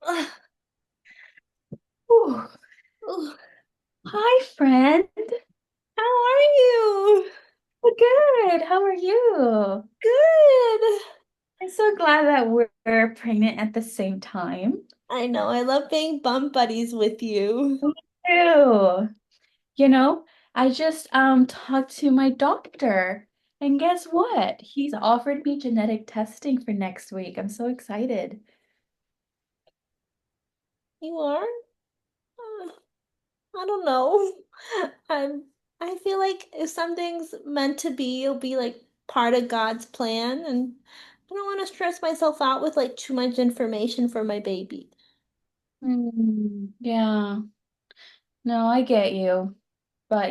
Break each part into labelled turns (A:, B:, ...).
A: Ugh,
B: Ooh.
A: ugh.
B: Hi, friend.
A: How are you?
B: Good. How are you?
A: Good.
B: I'm so glad that we're pregnant at the same time.
A: I know, I love being bum buddies with you.
B: Me too. You know, I just talked to my doctor, and guess what? He's offered me genetic testing for next week. I'm so excited.
A: You are? Uh, I don't know. I'm I feel like if something's meant to be, it'll be like part of God's plan, and I don't want to stress myself out with like too much information for my baby.
B: Yeah. No, I get you. But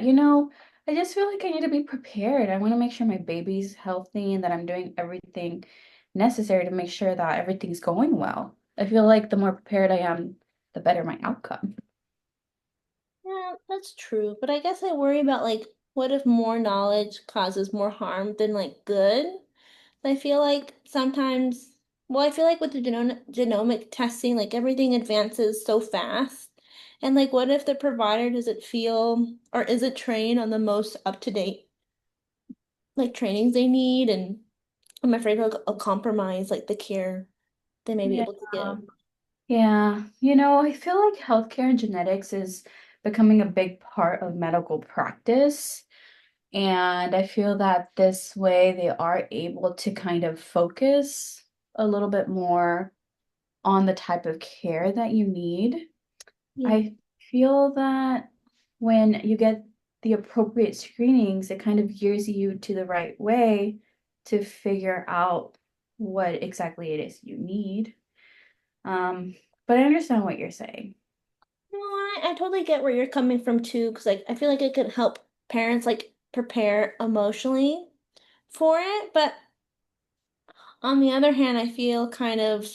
B: I just feel like I need to be prepared. I want to make sure my baby's healthy and that I'm doing everything necessary to make sure that everything's going well. I feel like the more prepared I am, the better my outcome.
A: Yeah, that's true. But I guess I worry about like what if more knowledge causes more harm than like good? I feel like sometimes, well, I feel like with the genomic testing, like everything advances so fast. And like, what if the provider doesn't feel or isn't trained on the most up-to-date like trainings they need? And I'm afraid it'll compromise like the care they may be
B: Yeah.
A: able to give.
B: Yeah. I feel like healthcare and genetics is becoming a big part of medical practice. And I feel that this way they are able to kind of focus a little bit more on the type of care that you need.
A: Yeah.
B: I feel that when you get the appropriate screenings, it kind of gears you to the right way to figure out what exactly it is you need. Um, but I understand what you're saying.
A: No, I totally get where you're coming from too, because like I feel like it could help parents like prepare emotionally for it. But on the other hand, I feel kind of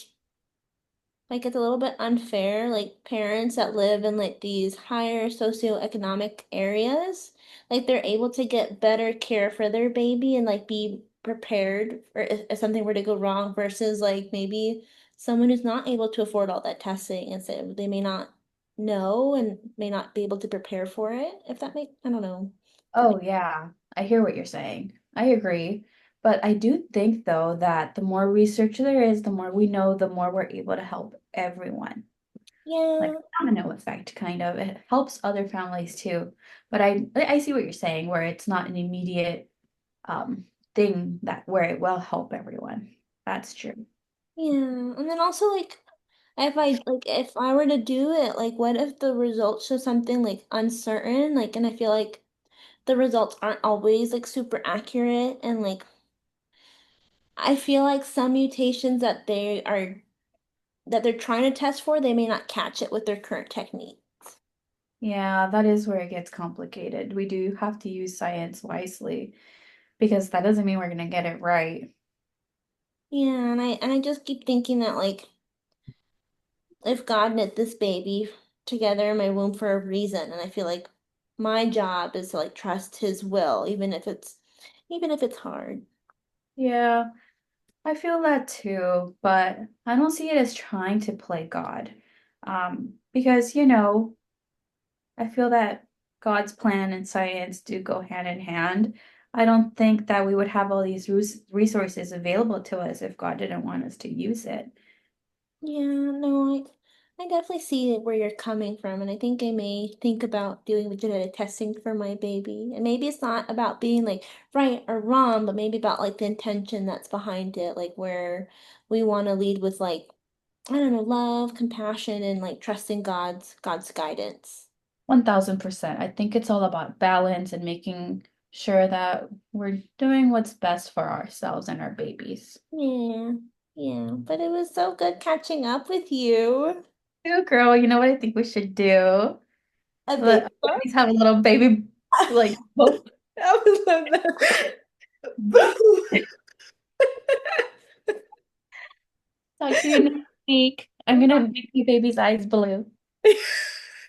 A: like it's a little bit unfair, like parents that live in like these higher socioeconomic areas, like they're able to get better care for their baby and like be prepared for if something were to go wrong versus like maybe someone who's not able to afford all that testing and so they may not know and may not be able to prepare for it. If that make I don't know. That
B: Oh,
A: make
B: yeah, I hear what you're saying. I agree. But I do think, though, that the more research there is, the more we know, the more we're able to help everyone. Like
A: Yeah.
B: domino effect, kind of. It helps other families too. But I see what you're saying, where it's not an immediate thing that where it will help everyone. That's true.
A: Yeah. And then also like if I were to do it, like what if the results show something like uncertain? Like and I feel like the results aren't always like super accurate and like I feel like some mutations that they're trying to test for, they may not catch it with their current technique.
B: Yeah, that is where it gets complicated. We do have to use science wisely because that doesn't mean we're gonna get it right.
A: Yeah, and I just keep thinking that like if God knit this baby together in my womb for a reason, and I feel like my job is to like trust his will, even if it's hard.
B: Yeah, I feel that too, but I don't see it as trying to play God. Because, I feel that God's plan and science do go hand in hand. I don't think that we would have all these resources available to us if God didn't want us to use it.
A: Yeah, no, I definitely see where you're coming from, and I think I may think about doing the genetic testing for my baby. And maybe it's not about being like right or wrong, but maybe about like the intention that's behind it, like where we want to lead with like, I don't know, love, compassion, and like trusting God's guidance.
B: 1000%. I think it's all about balance and making sure that we're doing what's best for ourselves and our babies.
A: Yeah, yeah, but it was so good catching up with you.
B: Ooh, girl, you know what I think we should do?
A: A baby
B: Let
A: book?
B: babies have a little baby like boat.
A: I would love that.
B: Talk to you next week. I'm gonna make my baby's eyes blue.